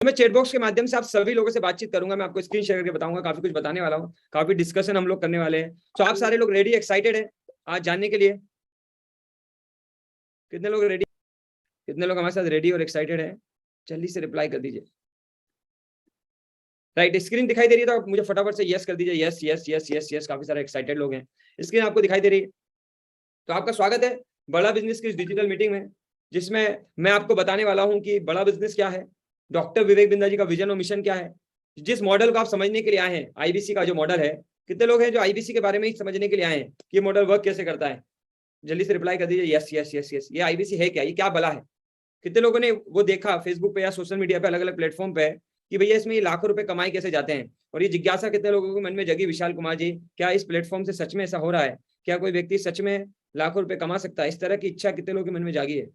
तो मैं chat box के माध्यम से आप सभी लोगों से बातचीत करूंगा। मैं आपको स्क्रीन शेयर करके बताऊंगा, काफी कुछ बताने वाला हूँ, काफी डिस्कशन हम लोग करने वाले हैं। तो आप सारे लोग रेडी, एक्साइटेड है आज जानने के लिए? कितने लोग रेडी, कितने लोग हमारे साथ रेडी और एक्साइटेड है? जल्दी से रिप्लाई कर दीजिए। राइट, स्क्रीन दिखाई दे रही है तो आप मुझे फटाफट से यस कर दीजिए। Yes yes yes yes yes, काफी सारे एक्साइटेड लोग हैं। स्क्रीन आपको दिखाई दे रही है तो आपका स्वागत है बड़ा बिजनेस की इस डिजिटल मीटिंग में, जिसमें मैं आपको बताने वाला हूं कि बड़ा बिजनेस क्या है, डॉक्टर विवेक बिंद्रा जी का विजन और मिशन क्या है, जिस मॉडल को आप समझने के लिए आए हैं, आईबीसी का जो मॉडल है। कितने लोग हैं जो आईबीसी के बारे में ही समझने के लिए आए हैं कि ये मॉडल वर्क कैसे करता है? जल्दी से रिप्लाई कर दीजिए यस यस यस यस। ये आईबीसी है क्या, ये क्या भला है? कितने लोगों ने वो देखा फेसबुक पे या सोशल मीडिया पे, अलग अलग प्लेटफॉर्म पे, कि भैया इसमें ये लाखों रुपए कमाई कैसे जाते हैं? और ये जिज्ञासा कितने लोगों के मन में जगी? विशाल कुमार जी, क्या इस प्लेटफॉर्म से सच में ऐसा हो रहा है? क्या कोई व्यक्ति सच में लाखों रुपए कमा सकता है? इस तरह की इच्छा कितने लोगों के मन में जागी है?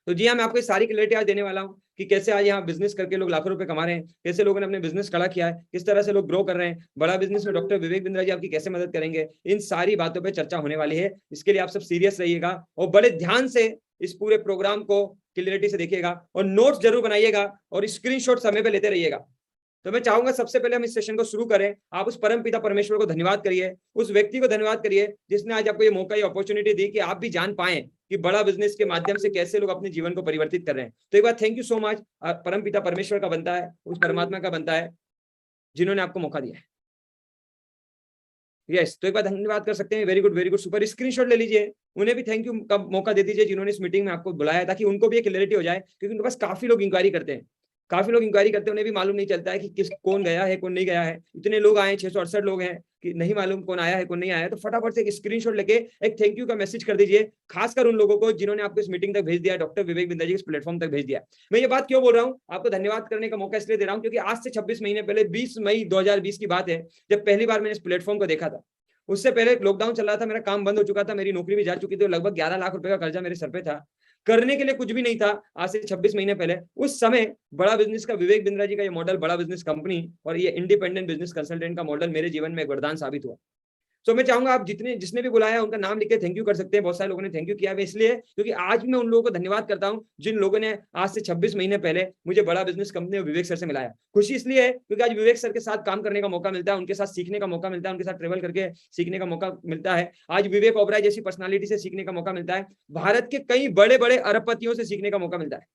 तो जी हाँ, मैं आपको सारी क्लैरिटी आज देने वाला हूँ कि कैसे आज यहाँ बिजनेस करके लोग लाखों रुपए कमा रहे हैं, कैसे लोगों ने अपने बिजनेस खड़ा किया है, किस तरह से लोग ग्रो कर रहे हैं। बड़ा बिजनेस में डॉक्टर विवेक बिंद्रा जी आपकी कैसे मदद करेंगे, इन सारी बातों पर चर्चा होने वाली है। इसके लिए आप सब सीरियस रहिएगा और बड़े ध्यान से इस पूरे प्रोग्राम को क्लियरिटी से देखिएगा और नोट्स जरूर बनाइएगा और स्क्रीनशॉट समय पे लेते रहिएगा। तो मैं चाहूंगा सबसे पहले हम इस सेशन को शुरू करें। आप उस परम पिता परमेश्वर को धन्यवाद करिए, उस व्यक्ति को धन्यवाद करिए जिसने आज आपको ये मौका, ये अपॉर्चुनिटी दी कि आप भी जान पाए कि बड़ा बिजनेस के माध्यम से कैसे लोग अपने जीवन को परिवर्तित कर रहे हैं। तो एक बार थैंक यू सो मच, परम पिता परमेश्वर का बनता है, उस परमात्मा का बनता है जिन्होंने आपको मौका दिया है। यस, तो एक बार धन्यवाद कर सकते हैं। Very good super. स्क्रीनशॉट ले लीजिए, उन्हें भी थैंक यू का मौका दे दीजिए जिन्होंने इस मीटिंग में आपको बुलाया, ताकि उनको भी एक क्लैरिटी हो जाए, क्योंकि उनके पास काफी लोग इंक्वायरी करते हैं, काफी लोग इंक्वायरी करते हैं, उन्हें भी मालूम नहीं चलता है कि किस कौन गया है कौन नहीं गया है। इतने लोग आए, 668 लोग हैं कि नहीं मालूम कौन आया है कौन नहीं आया है। तो फटाफट से एक स्क्रीनशॉट लेके एक थैंक यू का मैसेज कर दीजिए, खासकर उन लोगों को जिन्होंने आपको इस मीटिंग तक भेज दिया, डॉक्टर विवेक बिंद्रा जी इस प्लेटफॉर्म तक भेज दिया। मैं ये बात क्यों बोल रहा हूँ, आपको धन्यवाद करने का मौका इसलिए दे रहा हूँ क्योंकि आज से 26 महीने पहले 20 मई 2020 की बात है, जब पहली बार मैंने इस प्लेटफॉर्म को देखा था। उससे पहले लॉकडाउन चल रहा था, मेरा काम बंद हो चुका था, मेरी नौकरी भी जा चुकी थी, लगभग 11 लाख रुपए का कर्जा मेरे सर पे था, करने के लिए कुछ भी नहीं था। आज से 26 महीने पहले उस समय बड़ा बिजनेस का विवेक बिंद्रा जी का ये मॉडल, बड़ा बिजनेस कंपनी और ये इंडिपेंडेंट बिजनेस कंसल्टेंट का मॉडल मेरे जीवन में एक वरदान साबित हुआ। तो मैं चाहूंगा आप जिसने भी बुलाया उनका नाम लिख के थैंक यू कर सकते हैं। बहुत सारे लोगों ने थैंक यू किया है, इसलिए क्योंकि आज मैं उन लोगों को धन्यवाद करता हूं जिन लोगों ने आज से 26 महीने पहले मुझे बड़ा बिजनेस कंपनी और विवेक सर से मिलाया। खुशी इसलिए है क्योंकि आज विवेक सर के साथ काम करने का मौका मिलता है, उनके साथ सीखने का मौका मिलता है, उनके साथ ट्रेवल करके सीखने का मौका मिलता है। आज विवेक ओबराय जैसी पर्सनालिटी से सीखने का मौका मिलता है, भारत के कई बड़े बड़े अरबपतियों से सीखने का मौका मिलता है।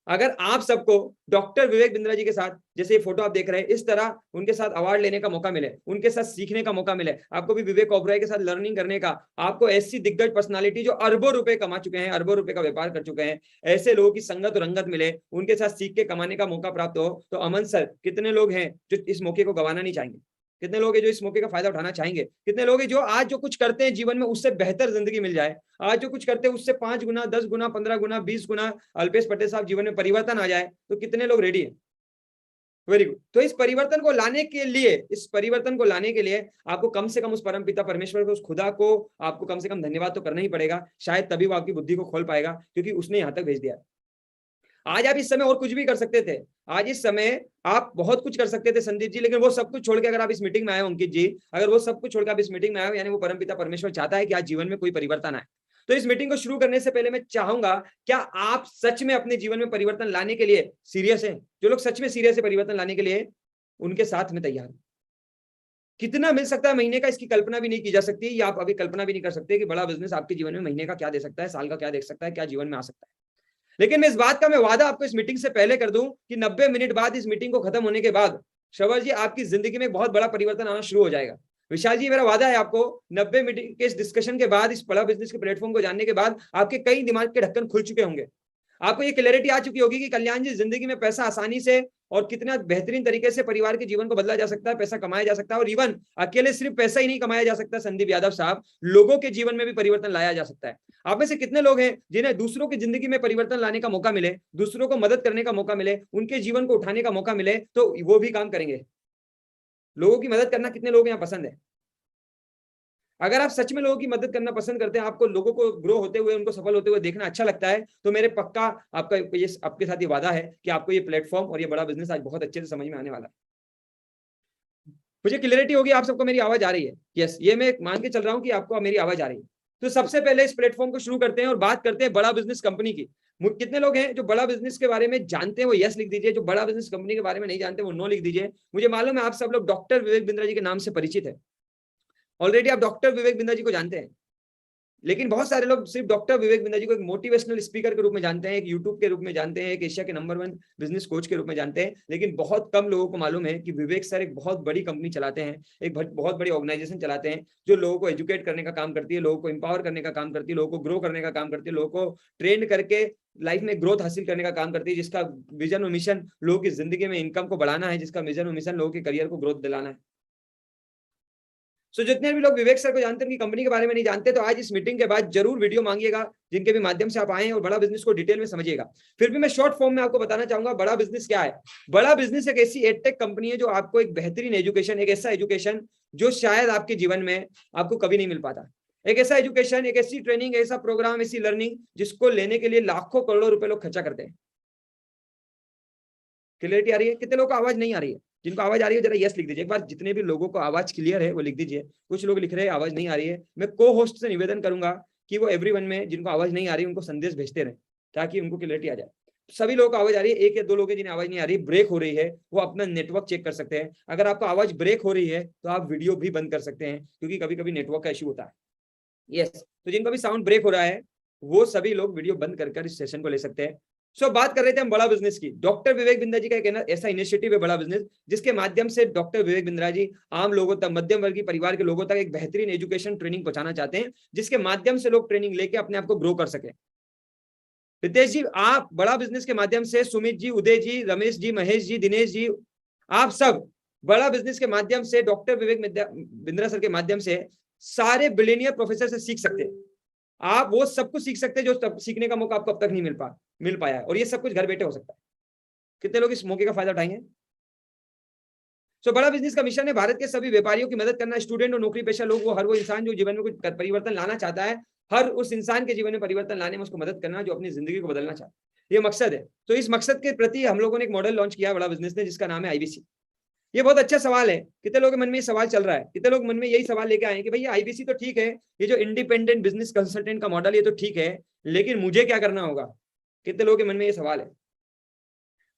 अगर आप सबको डॉक्टर विवेक बिंद्रा जी के साथ, जैसे ये फोटो आप देख रहे हैं, इस तरह उनके साथ अवार्ड लेने का मौका मिले, उनके साथ सीखने का मौका मिले, आपको भी विवेक ओबराय के साथ लर्निंग करने का, आपको ऐसी दिग्गज पर्सनालिटी जो अरबों रुपए कमा चुके हैं, अरबों रुपए का व्यापार कर चुके हैं, ऐसे लोगों की संगत और रंगत मिले, उनके साथ सीख के कमाने का मौका प्राप्त हो, तो अमन सर कितने लोग हैं जो इस मौके को गंवाना नहीं चाहेंगे? कितने लोग हैं जो इस मौके का फायदा उठाना चाहेंगे? कितने लोग हैं जो आज जो कुछ करते हैं जीवन में उससे बेहतर जिंदगी मिल जाए, आज जो कुछ करते हैं उससे 5 गुना, 10 गुना, 15 गुना, 20 गुना अल्पेश पटेल साहब जीवन में परिवर्तन आ जाए, तो कितने लोग रेडी है? Very good. तो इस परिवर्तन को लाने के लिए, इस परिवर्तन को लाने के लिए आपको कम से कम उस परम पिता परमेश्वर को, उस खुदा को आपको कम से कम धन्यवाद तो करना ही पड़ेगा। शायद तभी वो आपकी बुद्धि को खोल पाएगा, क्योंकि उसने यहां तक भेज दिया। आज आप इस समय और कुछ भी कर सकते थे, आज इस समय आप बहुत कुछ कर सकते थे संदीप जी, लेकिन वो सब कुछ छोड़ के अगर आप इस मीटिंग में आए हो अंकित जी, अगर वो सब कुछ छोड़कर आप इस मीटिंग में आए हो, यानी वो परमपिता परमेश्वर चाहता है कि आज जीवन में कोई परिवर्तन आए। तो इस मीटिंग को शुरू करने से पहले मैं चाहूंगा, क्या आप सच में अपने जीवन में परिवर्तन लाने के लिए सीरियस हैं? जो लोग सच में सीरियस है परिवर्तन लाने के लिए, उनके साथ में तैयार हूं। कितना मिल सकता है महीने का, इसकी कल्पना भी नहीं की जा सकती, या आप अभी कल्पना भी नहीं कर सकते कि बड़ा बिजनेस आपके जीवन में महीने का क्या दे सकता है, साल का क्या दे सकता है, क्या जीवन में आ सकता है। लेकिन मैं इस बात का मैं वादा आपको इस मीटिंग से पहले कर दूं कि 90 मिनट बाद, इस मीटिंग को खत्म होने के बाद, श्रवण जी आपकी जिंदगी में बहुत बड़ा परिवर्तन आना शुरू हो जाएगा। विशाल जी मेरा वादा है आपको, 90 मिनट के इस डिस्कशन के बाद, इस बड़ा बिजनेस के प्लेटफॉर्म को जानने के बाद आपके कई दिमाग के ढक्कन खुल चुके होंगे। आपको ये क्लैरिटी आ चुकी होगी कि कल्याण जी जिंदगी में पैसा आसानी से और कितना बेहतरीन तरीके से परिवार के जीवन को बदला जा सकता है, पैसा कमाया जा सकता है, और इवन अकेले सिर्फ पैसा ही नहीं कमाया जा सकता संदीप यादव साहब, लोगों के जीवन में भी परिवर्तन लाया जा सकता है। आप में से कितने लोग हैं जिन्हें दूसरों की जिंदगी में परिवर्तन लाने का मौका मिले, दूसरों को मदद करने का मौका मिले, उनके जीवन को उठाने का मौका मिले, तो वो भी काम करेंगे? लोगों की मदद करना कितने लोग यहाँ पसंद है? अगर आप सच में लोगों की मदद करना पसंद करते हैं, आपको लोगों को ग्रो होते हुए, उनको सफल होते हुए देखना अच्छा लगता है, तो मेरे पक्का आपका ये आपके साथ ये वादा है कि आपको ये प्लेटफॉर्म और ये बड़ा बिजनेस आज बहुत अच्छे से समझ में आने वाला है। मुझे क्लियरिटी होगी, आप सबको मेरी आवाज आ रही है? यस, ये मैं मान के चल रहा हूं कि आपको मेरी आवाज आ रही है। तो सबसे पहले इस प्लेटफॉर्म को शुरू करते हैं और बात करते हैं बड़ा बिजनेस कंपनी की। कितने लोग हैं जो बड़ा बिजनेस के बारे में जानते हैं वो यस लिख दीजिए, जो बड़ा बिजनेस कंपनी के बारे में नहीं जानते वो नो लिख दीजिए। मुझे मालूम है आप सब लोग डॉक्टर विवेक बिंद्रा जी के नाम से परिचित है, ऑलरेडी आप डॉक्टर विवेक बिंद्रा जी को जानते हैं, लेकिन बहुत सारे लोग सिर्फ डॉक्टर विवेक बिंद्रा जी को एक मोटिवेशनल स्पीकर के रूप में जानते हैं, एक यूट्यूब के रूप में जानते हैं, एक एशिया के नंबर 1 बिजनेस कोच के रूप में जानते हैं, लेकिन बहुत कम लोगों को मालूम है कि विवेक सर एक बहुत बड़ी कंपनी चलाते हैं, एक बहुत बड़ी ऑर्गेनाइजेशन चलाते हैं जो लोगों को एजुकेट करने का काम करती है, लोगों को एम्पावर करने का काम करती है, लोगों को ग्रो करने का काम करती है, लोगों को ट्रेन करके लाइफ में ग्रोथ हासिल करने का काम करती है, जिसका विजन और मिशन लोगों की जिंदगी में इनकम को बढ़ाना है, जिसका विजन और मिशन लोगों के करियर को ग्रोथ दिलाना है। सो जितने भी लोग विवेक सर को जानते हैं, उनकी कंपनी के बारे में नहीं जानते, तो आज इस मीटिंग के बाद जरूर वीडियो मांगिएगा जिनके भी माध्यम से आप आए हैं और बड़ा बिजनेस को डिटेल में समझिएगा। फिर भी मैं शॉर्ट फॉर्म में आपको बताना चाहूंगा बड़ा बिजनेस क्या है। बड़ा बिजनेस एक ऐसी एडटेक कंपनी है जो आपको एक बेहतरीन एजुकेशन, एक ऐसा एजुकेशन जो शायद आपके जीवन में आपको कभी नहीं मिल पाता, एक ऐसा एजुकेशन, एक ऐसी ट्रेनिंग, ऐसा प्रोग्राम, ऐसी लर्निंग जिसको लेने के लिए लाखों करोड़ों रुपए लोग खर्चा करते हैं। क्लियरिटी आ रही है? कितने लोगों को आवाज नहीं आ रही है? जिनको आवाज आ रही है जरा यस लिख दीजिए एक बार। जितने भी लोगों को आवाज क्लियर है वो लिख दीजिए। कुछ लोग लिख रहे हैं आवाज नहीं आ रही है। मैं को होस्ट से निवेदन करूंगा कि वो एवरीवन में जिनको आवाज नहीं आ रही उनको संदेश भेजते रहे ताकि उनको क्लियरिटी आ जाए। सभी लोगों को आवाज आ रही है, एक या दो लोग जिन्हें आवाज नहीं आ रही, ब्रेक हो रही है, वो अपना नेटवर्क चेक कर सकते हैं। अगर आपको आवाज ब्रेक हो रही है तो आप वीडियो भी बंद कर सकते हैं क्योंकि कभी कभी नेटवर्क का इश्यू होता है। यस, तो जिनका भी साउंड ब्रेक हो रहा है वो सभी लोग वीडियो बंद कर इस सेशन को ले सकते हैं। सो बात कर रहे थे हम बड़ा बिजनेस की। डॉक्टर विवेक बिंद्रा जी का एक ऐसा इनिशिएटिव है बड़ा बिजनेस, जिसके माध्यम से डॉक्टर विवेक बिंद्रा जी आम लोगों तक, मध्यम वर्गीय परिवार के लोगों तक एक बेहतरीन एजुकेशन ट्रेनिंग पहुंचाना चाहते हैं, जिसके माध्यम से लोग ट्रेनिंग लेके अपने आप को ग्रो कर सके। रितेश जी, आप बड़ा बिजनेस के माध्यम से, सुमित जी, उदय जी, रमेश जी, महेश जी, दिनेश जी, आप सब बड़ा बिजनेस के माध्यम से, डॉक्टर विवेक बिंद्रा सर के माध्यम से सारे बिलियनियर प्रोफेसर से सीख सकते हैं। आप वो सब कुछ सीख सकते हैं जो सीखने का मौका आपको अब तक नहीं मिल पाया है, और ये सब कुछ घर बैठे हो सकता है। कितने लोग इस मौके का फायदा उठाएंगे? सो बड़ा बिजनेस का मिशन है भारत के सभी व्यापारियों की मदद करना, स्टूडेंट और नौकरी पेशा लोग, हर वो इंसान जो जीवन में कुछ परिवर्तन लाना चाहता है, हर उस इंसान के जीवन में परिवर्तन लाने में उसको मदद करना जो अपनी जिंदगी को बदलना चाहता है। ये मकसद है। तो इस मकसद के प्रति हम लोगों ने एक मॉडल लॉन्च किया बड़ा बिजनेस ने, जिसका नाम है आईबीसी। ये बहुत अच्छा सवाल है। कितने लोगों के मन में ये सवाल चल रहा है? कितने लोग मन में यही सवाल लेके आए कि भैया आईबीसी तो ठीक है, ये जो इंडिपेंडेंट बिजनेस कंसल्टेंट का मॉडल ये तो ठीक है, लेकिन मुझे क्या करना होगा? कितने लोगों के मन में ये सवाल है?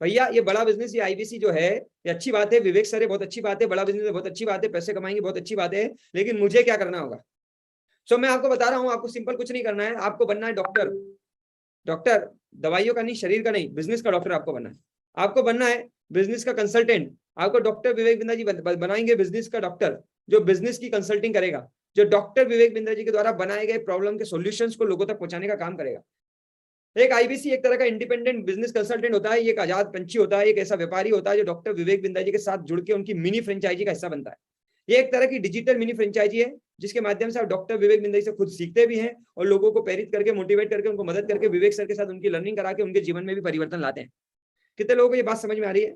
भैया ये बड़ा बिजनेस, ये आईबीसी जो है, ये अच्छी बात है, विवेक सर, बहुत अच्छी बात है, बड़ा बिजनेस बहुत अच्छी बात है, पैसे कमाएंगे बहुत अच्छी बात है, लेकिन मुझे क्या करना होगा? सो मैं आपको बता रहा हूँ, आपको सिंपल कुछ नहीं करना है। आपको बनना है डॉक्टर। डॉक्टर दवाइयों का नहीं, शरीर का नहीं, बिजनेस का डॉक्टर आपको बनना है। आपको बनना है बिजनेस का कंसल्टेंट। आपको डॉक्टर विवेक बिंद्रा जी बनाएंगे बिजनेस का डॉक्टर, जो बिजनेस की कंसल्टिंग करेगा, जो डॉक्टर विवेक बिंद्रा जी के द्वारा बनाए गए प्रॉब्लम के सॉल्यूशंस को लोगों तक पहुंचाने का काम करेगा। एक आईबीसी एक तरह का इंडिपेंडेंट बिजनेस कंसल्टेंट होता है, ये एक आजाद पंछी होता है, एक ऐसा व्यापारी होता है जो डॉक्टर विवेक बिंद्रा जी के साथ जुड़ के उनकी मिनी फ्रेंचाइजी का हिस्सा बनता है। ये एक तरह की डिजिटल मिनी फ्रेंचाइजी है, जिसके माध्यम से आप डॉक्टर विवेक बिंद्रा जी से खुद सीखते भी हैं और लोगों को प्रेरित करके, मोटिवेट करके, उनको मदद करके, विवेक सर के साथ उनकी लर्निंग करा के उनके जीवन में भी परिवर्तन लाते हैं। कितने लोगों को ये बात समझ में आ रही है?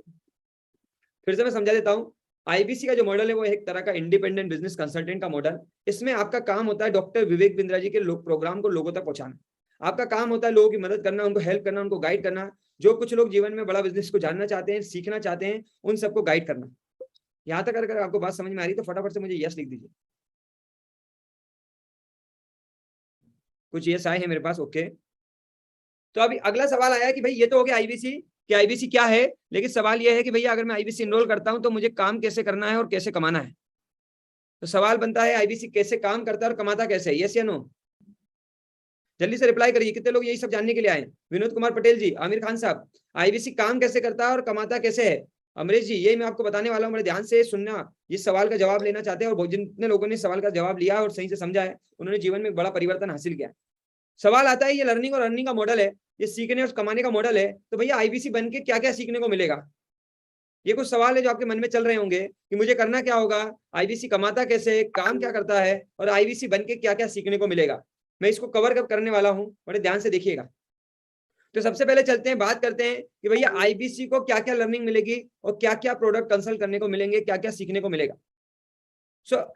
फिर से मैं समझा देता हूँ। आईबीसी का जो मॉडल है वो एक तरह का इंडिपेंडेंट बिजनेस कंसल्टेंट का मॉडल। इसमें आपका काम होता है डॉक्टर विवेक बिंद्रा जी के प्रोग्राम को लोगों तक पहुंचाना। आपका काम होता है लोगों की मदद करना, उनको हेल्प करना, उनको गाइड करना। जो कुछ लोग जीवन में बड़ा बिजनेस को जानना चाहते हैं, सीखना चाहते हैं, उन सबको गाइड करना। यहां तक अगर आपको बात समझ में आ रही है तो फटाफट से मुझे यस लिख दीजिए। कुछ यस आए हैं मेरे पास, ओके। तो अभी अगला सवाल आया कि भाई ये तो हो गया आईबीसी, कि आईबीसी क्या है, लेकिन सवाल ये है कि भैया अगर मैं आईबीसी एनरोल करता हूं तो मुझे काम कैसे करना है और कैसे कमाना है। तो सवाल बनता है आईबीसी कैसे काम करता है और कमाता कैसे है? यस या नो? जल्दी से रिप्लाई करिए। कितने लोग यही सब जानने के लिए आए? विनोद कुमार पटेल जी, आमिर खान साहब, आईबीसी काम कैसे करता है और कमाता कैसे है? अमरीश जी, यही मैं आपको बताने वाला हूँ, बड़े ध्यान से सुनना। इस सवाल का जवाब लेना चाहते हैं और जितने लोगों ने सवाल का जवाब लिया और सही से समझा है, उन्होंने जीवन में बड़ा परिवर्तन हासिल किया। सवाल आता है ये लर्निंग और अर्निंग का मॉडल है, ये सीखने और कमाने का मॉडल है, तो भैया आईबीसी बन के क्या क्या सीखने को मिलेगा? ये कुछ सवाल है जो आपके मन में चल रहे होंगे कि मुझे करना क्या होगा, आईबीसी कमाता कैसे, काम क्या करता है, और आईबीसी बन के क्या क्या सीखने को मिलेगा। मैं इसको कवर करने वाला हूं, बड़े ध्यान से देखिएगा। तो सबसे पहले चलते हैं, बात करते हैं कि भैया आईबीसी को क्या क्या लर्निंग मिलेगी और क्या क्या प्रोडक्ट कंसल्ट करने को मिलेंगे, क्या क्या सीखने को मिलेगा।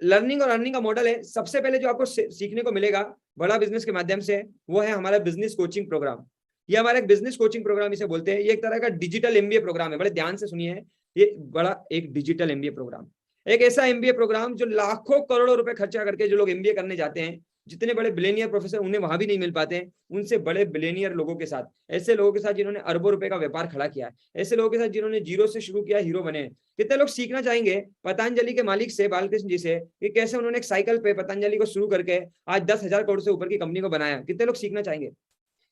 लर्निंग और अर्निंग का मॉडल है। सबसे पहले जो आपको सीखने को मिलेगा बड़ा बिजनेस के माध्यम से, वो है हमारा बिजनेस कोचिंग प्रोग्राम। ये हमारा एक बिजनेस कोचिंग प्रोग्राम इसे बोलते हैं। ये एक तरह का डिजिटल एमबीए प्रोग्राम है। बड़े ध्यान से सुनिए, ये बड़ा एक डिजिटल एमबीए प्रोग्राम, एक ऐसा एमबीए प्रोग्राम जो लाखों करोड़ों रुपए खर्चा करके जो लोग एमबीए करने जाते हैं, जितने बड़े बिलियनियर प्रोफेसर उन्हें वहां भी नहीं मिल पाते हैं, उनसे बड़े बिलियनियर लोगों के साथ, ऐसे लोगों के साथ जिन्होंने अरबों रुपए का व्यापार खड़ा किया है, ऐसे लोगों के साथ जिन्होंने जीरो से शुरू किया, हीरो बने हैं। कितने लोग सीखना चाहेंगे पतंजलि के मालिक से, बालकृष्ण जी से, कि कैसे उन्होंने एक साइकिल पे पतंजलि को शुरू करके आज 10,000 करोड़ से ऊपर की कंपनी को बनाया। कितने लोग सीखना चाहेंगे?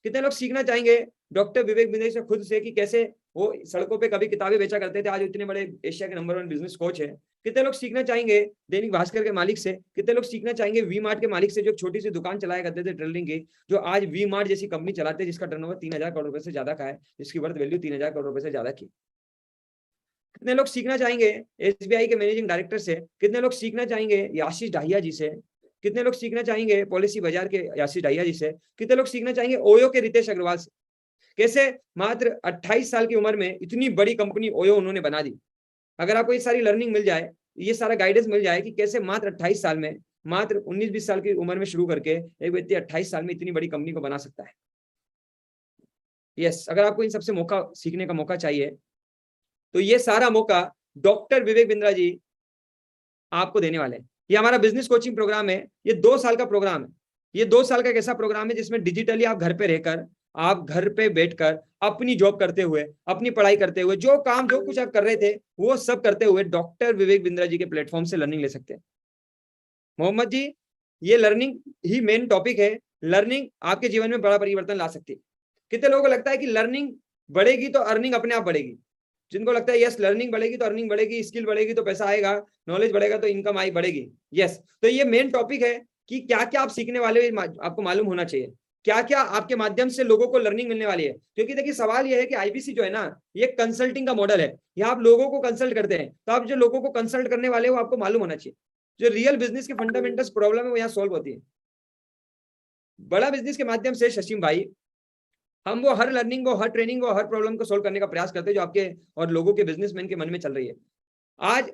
कितने लोग सीखना चाहेंगे डॉक्टर विवेक बिंद्रा से खुद से, कि कैसे वो सड़कों पे कभी किताबें बेचा करते थे, आज इतने बड़े एशिया के नंबर 1 बिजनेस कोच है। कितने लोग सीखना चाहेंगे दैनिक भास्कर के मालिक से? कितने लोग सीखना चाहेंगे वी मार्ट के मालिक से, जो छोटी सी दुकान चलाया करते थे टेलरिंग की, जो आज वी मार्ट जैसी कंपनी चलाते हैं, जिसका टर्नओवर 3,000 करोड़ रुपए से ज्यादा का है, जिसकी वर्थ वैल्यू 3,000 करोड़ रुपए से ज्यादा की। कितने लोग सीखना चाहेंगे एसबीआई के मैनेजिंग डायरेक्टर से? कितने लोग सीखना चाहेंगे आशीष डाहिया जी से? कितने लोग सीखना चाहेंगे पॉलिसी बाजार के आशीष डाहिया जी से? कितने लोग सीखना चाहेंगे ओयो के रितेश अग्रवाल से? कैसे मात्र 28 साल की उम्र में इतनी बड़ी कंपनी ओयो उन्होंने बना दी। अगर आपको ये सारी लर्निंग मिल जाए, ये सारा गाइडेंस मिल जाए कि कैसे मात्र 28 साल में, मात्र 19-20 साल की उम्र में शुरू करके एक व्यक्ति 28 साल में इतनी बड़ी कंपनी को बना सकता है। यस, अगर आपको इन सबसे मौका सीखने का मौका चाहिए, तो ये सारा मौका डॉक्टर विवेक बिंद्रा जी आपको देने वाले हैं। ये हमारा बिजनेस कोचिंग प्रोग्राम है, ये 2 साल का प्रोग्राम है। ये 2 साल का एक ऐसा प्रोग्राम है जिसमें डिजिटली आप घर पे रहकर, आप घर पे बैठकर अपनी जॉब करते हुए, अपनी पढ़ाई करते हुए, जो काम जो कुछ आप कर रहे थे वो सब करते हुए डॉक्टर विवेक बिंद्रा जी के प्लेटफॉर्म से लर्निंग ले सकते हैं। मोहम्मद जी, ये लर्निंग ही मेन टॉपिक है। लर्निंग आपके जीवन में बड़ा परिवर्तन ला सकती है। कितने लोगों को लगता है कि लर्निंग बढ़ेगी तो अर्निंग अपने आप बढ़ेगी? जिनको लगता है यस लर्निंग बढ़ेगी तो अर्निंग बढ़ेगी, स्किल बढ़ेगी तो पैसा आएगा, नॉलेज बढ़ेगा तो इनकम आई बढ़ेगी। यस, तो ये मेन टॉपिक है कि क्या क्या आप सीखने वाले हो, आपको मालूम होना चाहिए। क्या क्या आपके माध्यम से लोगों को लर्निंग मिलने वाली है। क्योंकि देखिए सवाल यह है कि आईबीसी जो है ना, ये कंसल्टिंग का मॉडल है। यहाँ आप लोगों को कंसल्ट करते हैं, तो आप जो लोगों को कंसल्ट करने वाले हो आपको मालूम होना चाहिए जो रियल बिजनेस के फंडामेंटल्स प्रॉब्लम है वो यहाँ सॉल्व होती है। बड़ा बिजनेस के माध्यम से शशिम भाई, हम वो हर लर्निंग को, हर ट्रेनिंग को, हर प्रॉब्लम को सोल्व करने का प्रयास करते हैं जो आपके और लोगों के बिजनेसमैन के मन में चल रही है। आज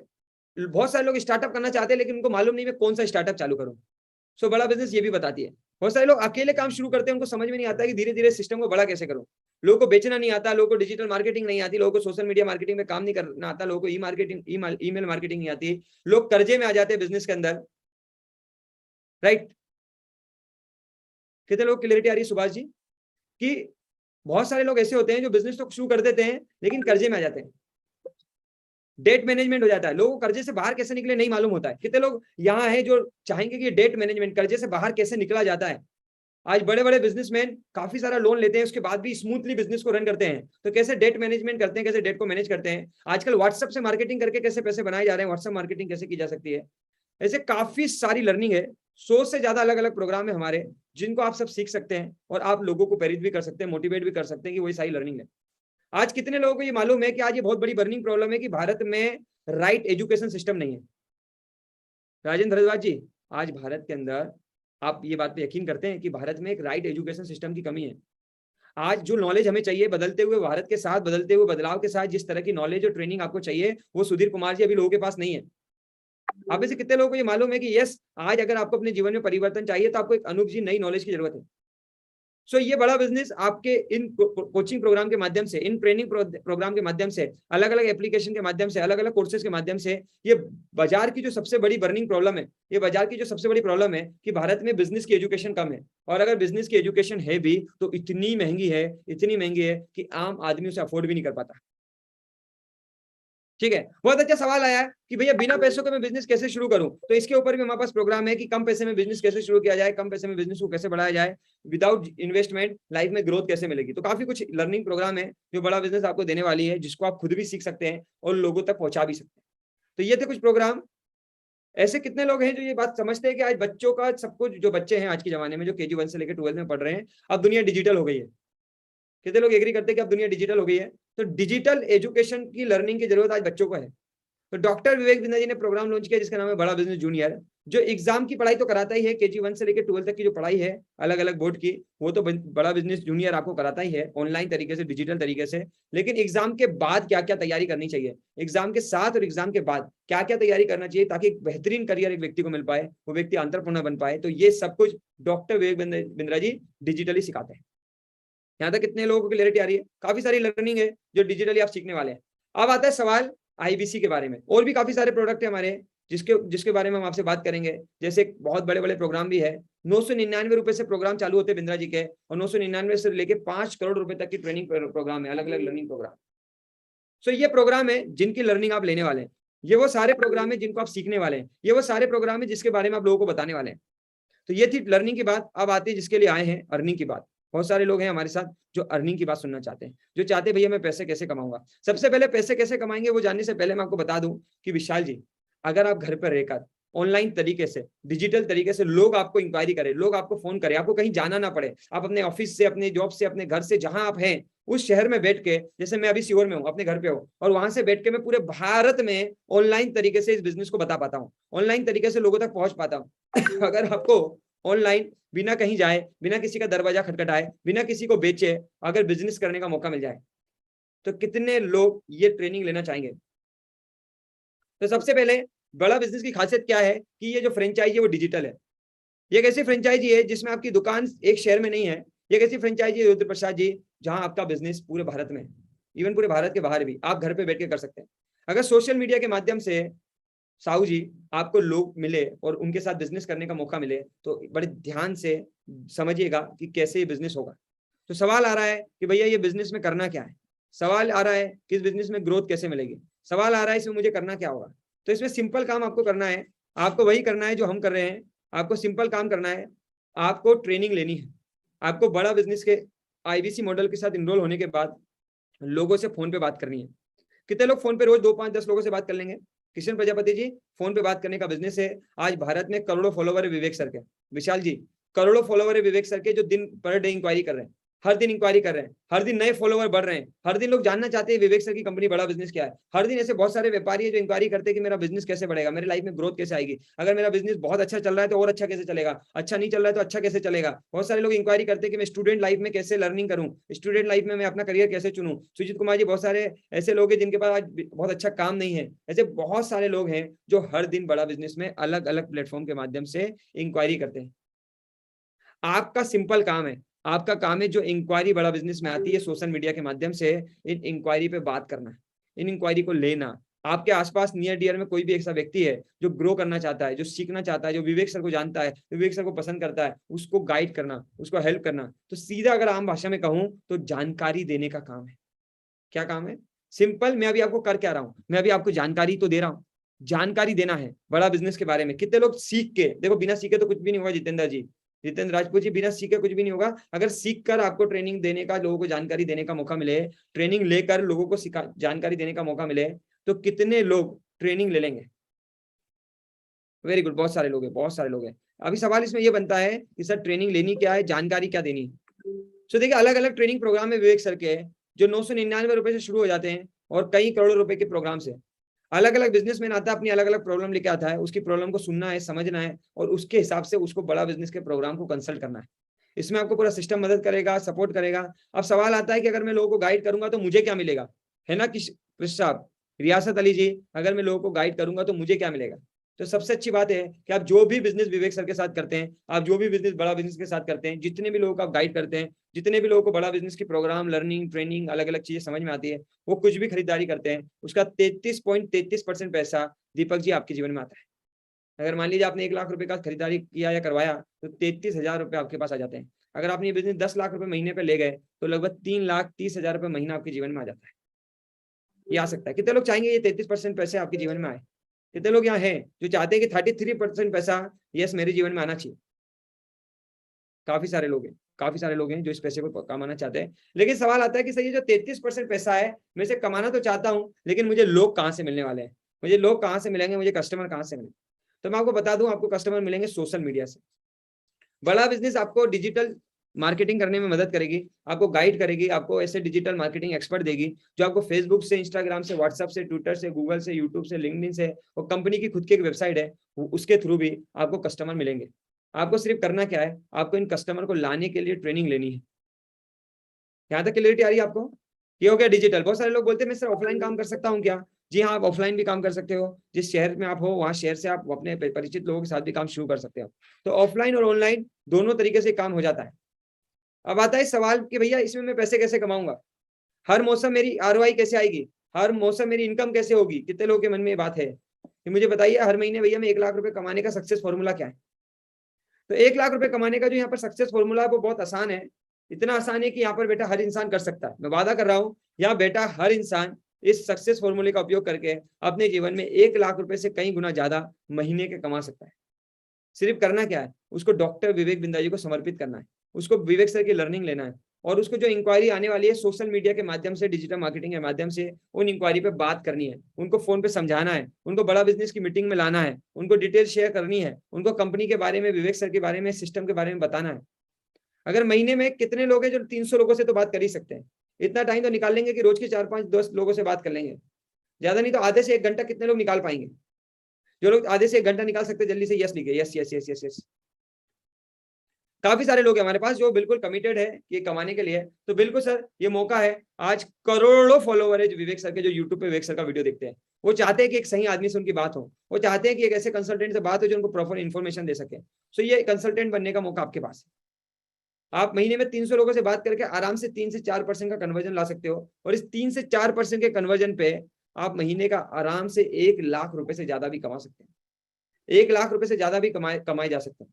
बहुत सारे लोग स्टार्टअप करना चाहते हैं लेकिन उनको मालूम नहीं मैं कौन सा स्टार्टअप चालू करूं। सो बड़ा बिजनेस ये भी बताती है। बहुत सारे लोग अकेले काम शुरू करते हैं, उनको समझ में नहीं आता कि धीरे धीरे सिस्टम को बड़ा कैसे करूं। लोगों को बेचना नहीं आता, लोगों को डिजिटल मार्केटिंग नहीं आती, लोगों को सोशल मीडिया मार्केटिंग में काम नहीं करना आता, लोगों को ई मार्केटिंग, ईमेल मार्केटिंग नहीं आती, लोग कर्जे में आ जाते हैं बिजनेस के अंदर। राइट, कितने लोग क्लियरिटी आ रही है सुभाष जी? कि बहुत सारे लोग ऐसे होते हैं जो बिजनेस तो शुरू कर देते हैं लेकिन कर्जे में आ जाते हैं, डेट मैनेजमेंट हो जाता है, लोगों को कर्जे से बाहर कैसे निकले नहीं मालूम होता है। कितने लोग यहाँ है जो चाहेंगे कि डेट मैनेजमेंट, कर्जे से बाहर कैसे निकला जाता है। आज बड़े बड़े बिजनेसमैन काफी सारा लोन लेते हैं, उसके बाद भी स्मूथली बिजनेस को रन करते हैं। तो कैसे डेट मैनेजमेंट करते हैं, कैसे डेट को मैनेज करते हैं। आजकल व्हाट्सएप से मार्केटिंग करके कैसे पैसे बनाए जा रहे हैं, व्हाट्सएप मार्केटिंग कैसे की जा सकती है। ऐसे काफी सारी लर्निंग है, 100 से ज्यादा अलग अलग प्रोग्राम है हमारे, जिनको आप सब सीख सकते हैं और आप लोगों को प्रेरित भी कर सकते हैं, मोटिवेट भी कर सकते हैं कि वही सारी लर्निंग है। आज कितने लोगों को ये मालूम है कि आज ये बहुत बड़ी बर्निंग प्रॉब्लम है कि भारत में राइट एजुकेशन सिस्टम नहीं है। राजेंद्र भारद्वाज जी, आज भारत के अंदर आप ये बात पे यकीन करते हैं कि भारत में एक राइट एजुकेशन सिस्टम की कमी है। आज जो नॉलेज हमें चाहिए, बदलते हुए भारत के साथ, बदलते हुए बदलाव के साथ जिस तरह की नॉलेज और ट्रेनिंग आपको चाहिए, वो सुधीर कुमार जी अभी लोगों के पास नहीं है। आप में से कितने लोगों को ये मालूम है कि यस, आज अगर आपको अपने जीवन में परिवर्तन चाहिए तो आपको एक अनूप जी नई नॉलेज की जरूरत है। सो ये बड़ा बिजनेस आपके इन कोचिंग प्रोग्राम के माध्यम से, इन ट्रेनिंग प्रोग्राम के माध्यम से, अलग अलग एप्लीकेशन के माध्यम से, अलग अलग कोर्सेज के माध्यम से, ये बाजार की जो सबसे बड़ी बर्निंग प्रॉब्लम है, ये बाजार की जो सबसे बड़ी प्रॉब्लम है कि भारत में बिजनेस की एजुकेशन कम है। और अगर बिजनेस की एजुकेशन है भी तो इतनी महंगी है, इतनी महंगी है कि आम आदमी उसे अफोर्ड भी नहीं कर पाता। ठीक है, बहुत अच्छा सवाल आया है कि भैया बिना पैसों के मैं बिजनेस कैसे शुरू करूं। तो इसके ऊपर भी हमारे पास प्रोग्राम है कि कम पैसे में बिजनेस कैसे शुरू किया जाए, कम पैसे में बिजनेस को कैसे बढ़ाया जाए, विदाउट इन्वेस्टमेंट लाइफ में ग्रोथ कैसे मिलेगी। तो काफी कुछ लर्निंग प्रोग्राम है जो बड़ा बिजनेस आपको देने वाली है, जिसको आप खुद भी सीख सकते हैं और लोगों तक पहुंचा भी सकते हैं। तो ये थे कुछ प्रोग्राम। ऐसे कितने लोग हैं जो ये बात समझते हैं कि आज बच्चों का सब कुछ, जो बच्चे हैं आज के जमाने में जो KG 1 से लेकर 12 में पढ़ रहे हैं, अब दुनिया डिजिटल हो गई है। कितने लोग एग्री करते हैं कि अब दुनिया डिजिटल हो गई है? तो डिजिटल एजुकेशन की लर्निंग की जरूरत आज बच्चों को है। तो डॉक्टर विवेक बिंद्रा जी ने प्रोग्राम लॉन्च किया जिसका नाम है बड़ा बिजनेस जूनियर, जो एग्जाम की पढ़ाई तो कराता ही है, KG 1 से लेकर 12 तक की जो पढ़ाई है अलग अलग बोर्ड की, वो तो बड़ा बिजनेस जूनियर आपको कराता ही है ऑनलाइन तरीके से, डिजिटल तरीके से। लेकिन एग्जाम के बाद क्या क्या तैयारी करनी चाहिए, एग्जाम के साथ और एग्जाम के बाद क्या क्या तैयारी करना चाहिए ताकि एक बेहतरीन करियर एक व्यक्ति को मिल पाए, वो व्यक्ति एंटरप्रेन्योर बन पाए, तो ये सब कुछ डॉक्टर विवेक बिंद्रा जी डिजिटली सिखाते हैं। यहाँ तक कितने लोगों को क्लियरिटी आ रही है? काफी सारी लर्निंग है जो डिजिटली आप सीखने वाले हैं। अब आता है सवाल आईबीसी के बारे में। और भी काफी सारे प्रोडक्ट है हमारे, जिसके बारे में हम आपसे बात करेंगे। जैसे बहुत बड़े बड़े प्रोग्राम भी है, 999 रुपए से प्रोग्राम चालू होते हैं बिंद्रा जी के, और 999 से लेके 5 करोड़ रुपए तक की ट्रेनिंग प्रोग्राम है, अलग अलग लर्निंग प्रोग्राम। सो ये प्रोग्राम है जिनकी लर्निंग आप लेने वाले हैं, ये वो सारे प्रोग्राम है जिनको आप सीखने वाले हैं, ये वो सारे प्रोग्राम है जिसके बारे में आप लोगों को बताने वाले हैं। तो ये थी लर्निंग की बात। अब आती है जिसके लिए आए हैं अर्निंग की बात। बहुत सारे लोग हैं हमारे साथ जो अर्निंग की बात सुनना चाहते हैं, जो चाहते हैं भैया मैं पैसे कैसे कमाऊंगा। सबसे पहले पैसे कैसे कमाएंगे वो जानने से पहले मैं आपको बता दूं कि विशाल जी, अगर आप घर पर रहकर ऑनलाइन तरीके से, डिजिटल तरीके से लोग आपको इंक्वायरी करें, लोग आपको फोन करें, आपको कहीं जाना ना पड़े, आप अपने ऑफिस से, अपने जॉब से, अपने घर से, जहां आप हैं उस शहर में बैठ के, जैसे मैं अभी सीहोर में हूँ, अपने घर पे हूँ, और वहां से बैठ के मैं पूरे भारत में ऑनलाइन तरीके से इस बिजनेस को बता पाता हूँ, ऑनलाइन तरीके से लोगों तक पहुंच पाता हूँ। अगर आपको ऑनलाइन बिना कहीं जाए, बिना किसी का दरवाजा खटखटाए, बिना किसी को बेचे अगर बिजनेस करने का मौका मिल जाए, तो कितने लोग ये ट्रेनिंग लेना चाहेंगे। तो सबसे पहले बड़ा बिजनेस की खासियत क्या है कि ये जो फ्रेंचाइजी है वो डिजिटल है। ये एक ऐसी फ्रेंचाइजी है जिसमें आपकी दुकान एक शहर में नहीं है। ये एक ऐसी फ्रेंचाइजी है रुद्र प्रसाद जी जहां आपका बिजनेस पूरे भारत में, इवन पूरे भारत के बाहर भी आप घर पे बैठ के कर सकते हैं। अगर सोशल मीडिया के माध्यम से साहू जी आपको लोग मिले और उनके साथ बिजनेस करने का मौका मिले, तो बड़े ध्यान से समझिएगा कि कैसे ये बिजनेस होगा। तो सवाल आ रहा है कि भैया ये बिजनेस में करना क्या है, सवाल आ रहा है कि इस बिजनेस में ग्रोथ कैसे मिलेगी, सवाल आ रहा है इसमें मुझे करना क्या होगा। तो इसमें सिंपल काम आपको करना है, आपको वही करना है जो हम कर रहे हैं। आपको सिंपल काम करना है, आपको ट्रेनिंग लेनी है। आपको बड़ा बिजनेस के आईबीसी मॉडल के साथ इनरोल होने के बाद लोगों से फोन पे बात करनी है। कितने लोग फोन पे रोज 2, 5, 10 लोगों से बात कर लेंगे। किशन प्रजापति जी फोन पे बात करने का बिजनेस है। आज भारत में करोड़ों फॉलोवर है विवेक सर के, विशाल जी करोड़ों फॉलोवर है विवेक सर के, जो दिन पर डे इंक्वायरी कर रहे हैं, हर दिन इंक्वायरी कर रहे हैं, हर दिन नए फॉलोवर बढ़ रहे हैं, हर दिन लोग जानना चाहते हैं विवेक सर की कंपनी बड़ा बिजनेस क्या है। हर दिन ऐसे बहुत सारे व्यापारी है जो इंक्वायरी करते हैं कि मेरा बिजनेस कैसे बढ़ेगा, मेरी लाइफ में ग्रोथ कैसे आएगी, अगर मेरा बिजनेस बहुत अच्छा चल रहा है तो और अच्छा कैसे चलेगा, अच्छा नहीं चल रहा है तो अच्छा कैसे चलेगा। बहुत सारे लोग इंक्वायरी करते हैं कि मैं स्टूडेंट लाइफ में कैसे लर्निंग करूं, स्टूडेंट लाइफ में मैं अपना करियर कैसे चुनूं। सुजीत कुमार जी बहुत सारे ऐसे लोग हैं जिनके पास आज बहुत अच्छा काम नहीं है। ऐसे बहुत सारे लोग हैं जो हर दिन बड़ा बिजनेस में अलग अलग प्लेटफॉर्म के माध्यम से इंक्वायरी करते हैं। आपका सिंपल काम है, आपका काम है जो इंक्वायरी बड़ा बिजनेस में आती है सोशल मीडिया के माध्यम से, इन इंक्वायरी पे बात करना, इन इंक्वायरी को लेना। आपके आसपास नियर डियर में कोई भी ऐसा व्यक्ति है जो ग्रो करना चाहता है, जो सीखना चाहता है, जो विवेक सर को जानता है, विवेक सर को पसंद करता है, उसको गाइड करना, उसको हेल्प करना। तो सीधा अगर आम भाषा में कहूं तो जानकारी देने का काम है। क्या काम है? सिंपल, मैं अभी आपको कर क्या रहा हूं, मैं अभी आपको जानकारी तो दे रहा हूं, जानकारी देना है बड़ा बिजनेस के बारे में। कितने लोग सीख के, देखो बिना सीखे तो कुछ भी नहीं होगा जितेंद्र जी, जितेंद्र राजपूत जी, बिना सीखे कुछ भी नहीं होगा। अगर सीख कर आपको ट्रेनिंग देने का, लोगों को जानकारी देने का मौका मिले, ट्रेनिंग लेकर लोगों को जानकारी देने का मौका मिले, तो कितने लोग ट्रेनिंग ले लेंगे। वेरी गुड, बहुत सारे लोग हैं, बहुत सारे लोग हैं। अभी सवाल इसमें यह बनता है कि सर ट्रेनिंग लेनी क्या है, जानकारी क्या देनी है। सो देखिए अलग अलग ट्रेनिंग प्रोग्राम है विवेक सर के, जो 999 रुपए से शुरू हो जाते हैं और कई करोड़ों रुपए के प्रोग्राम से। अलग अलग बिजनेसमैन आता है, अपनी अलग अलग प्रॉब्लम लेके आता है, उसकी प्रॉब्लम को सुनना है, समझना है, और उसके हिसाब से उसको बड़ा बिजनेस के प्रोग्राम को कंसल्ट करना है। इसमें आपको पूरा सिस्टम मदद करेगा, सपोर्ट करेगा। अब सवाल आता है कि अगर मैं लोगों को गाइड करूंगा तो मुझे क्या मिलेगा, है ना कृष्ण साहब, रियासत अली जी, अगर मैं लोगों को गाइड करूंगा तो मुझे क्या मिलेगा। तो सबसे अच्छी बात है कि आप जो भी बिजनेस विवेक सर के साथ करते हैं, आप जो भी बिजनेस बड़ा बिजनेस के साथ करते हैं, जितने भी लोगों को आप गाइड करते हैं, जितने भी लोगों को बड़ा बिजनेस की प्रोग्राम, लर्निंग, ट्रेनिंग, अलग अलग चीजें समझ में आती है, वो कुछ भी खरीदारी करते हैं, उसका 33.33% पैसा दीपक जी आपके जीवन में आता है। अगर मान लीजिए आपने 1 लाख रुपए का खरीदारी किया या करवाया तो 33,000 रुपए आपके पास आ जाते हैं। अगर आपने ये बिजनेस 10 लाख रुपए महीने पे ले गए तो लगभग 3,30,000 रुपए महीना आपके जीवन में आ जाता है। ये आ सकता है। कितने लोग चाहेंगे ये 33% पैसे आपके जीवन में आए? कितने लोग यहाँ हैं जो चाहते हैं कि 33% पैसा यस मेरे जीवन में आना चाहिए? काफी सारे लोग हैं, काफी सारे लोग हैं जो इस पैसे को कमाना चाहते हैं। लेकिन सवाल आता है कि सही ये जो 33% पैसा है, मैं इसे कमाना तो चाहता हूं, लेकिन मुझे लोग कहाँ से मिलने वाले हैं, मुझे लोग कहाँ से मिलेंगे, मुझे कस्टमर कहाँ से मिलेंगे। तो मैं आपको बता दूं, आपको कस्टमर मिलेंगे सोशल मीडिया से। बड़ा बिजनेस आपको डिजिटल मार्केटिंग करने में मदद करेगी, आपको गाइड करेगी, आपको ऐसे डिजिटल मार्केटिंग एक्सपर्ट देगी जो आपको फेसबुक से, इंस्टाग्राम से, व्हाट्सएप से, ट्विटर से, गूगल से, यूट्यूब से, लिंक्डइन से, और कंपनी की खुद की एक वेबसाइट है उसके थ्रू भी आपको कस्टमर मिलेंगे। आपको सिर्फ करना क्या है, आपको इन कस्टमर को लाने के लिए ट्रेनिंग लेनी है। यहाँ तक क्लियरिटी आ रही है आपको? ये हो गया डिजिटल। बहुत सारे लोग बोलते हैं मैं सर ऑफलाइन काम कर सकता हूँ क्या? जी हाँ, आप ऑफलाइन भी काम कर सकते हो। जिस शहर में आप हो वहाँ शहर से आप अपने परिचित लोगों के साथ भी काम शुरू कर सकते हो। तो ऑफलाइन और ऑनलाइन दोनों तरीके से काम हो जाता है। अब आता है सवाल कि भैया इसमें मैं पैसे कैसे कमाऊंगा, हर मौसम मेरी आरओआई कैसे आएगी, हर मौसम मेरी इनकम कैसे होगी। कितने लोगों के मन में ये बात है? कि मुझे बताइए हर महीने भैया मैं 1 लाख रुपए कमाने का सक्सेस फॉर्मूला क्या है। तो 1 लाख रुपए कमाने का जो यहाँ पर सक्सेस फॉर्मूला है वो बहुत आसान है। इतना आसान है कि यहाँ पर बेटा हर इंसान कर सकता है। मैं वादा कर रहा हूँ यहाँ बेटा हर इंसान इस सक्सेस फॉर्मूले का उपयोग करके अपने जीवन में 1 लाख रुपए से कई गुना ज्यादा महीने के कमा सकता है। सिर्फ करना क्या है, उसको डॉक्टर विवेक बिंदा जी को समर्पित करना है, उसको विवेक सर की लर्निंग लेना है, और उसको जो इंक्वायरी आने वाली है सोशल मीडिया के माध्यम से, डिजिटल मार्केटिंग के माध्यम से उन इंक्वायरी पे बात करनी है, उनको फोन पे समझाना है, उनको बड़ा बिजनेस की मीटिंग में लाना है, उनको डिटेल शेयर करनी है, उनको कंपनी के बारे में, विवेक सर के बारे में, सिस्टम के बारे में बताना है। अगर महीने में कितने लोग हैं जो 300 लोगों से तो बात कर ही सकते हैं, इतना टाइम तो निकाल लेंगे कि रोज के 4-5-10 लोगों से बात कर लेंगे, ज्यादा नहीं तो आधे से 1 घंटा कितने लोग निकाल पाएंगे? जो लोग आधे से 1 घंटा निकाल सकते जल्दी से यस लिखे, yes yes yes yes yes. काफी सारे लोग हैं हमारे पास जो बिल्कुल कमिटेड है ये कमाने के लिए। तो बिल्कुल सर ये मौका है, आज करोड़ों फॉलोवर है जो विवेक सर के, जो यूट्यूब पे विवेक सर का वीडियो देखते हैं। वो चाहते हैं कि एक सही आदमी से उनकी बात हो, वो चाहते हैं कि एक ऐसे कंसल्टेंट से बात हो जो उनको प्रॉपर इन्फॉर्मेशन दे सके। सो ये कंसल्टेंट बनने का मौका आपके पास है। आप महीने में 300 लोगों से बात करके आराम से 3 से 4% का कन्वर्जन ला सकते हो, और इस 3 से 4% के कन्वर्जन पे आप महीने का आराम से 1 लाख रुपए से ज्यादा भी कमा सकते हैं। 1 लाख रुपए से ज्यादा भी कमाए जा सकते हैं।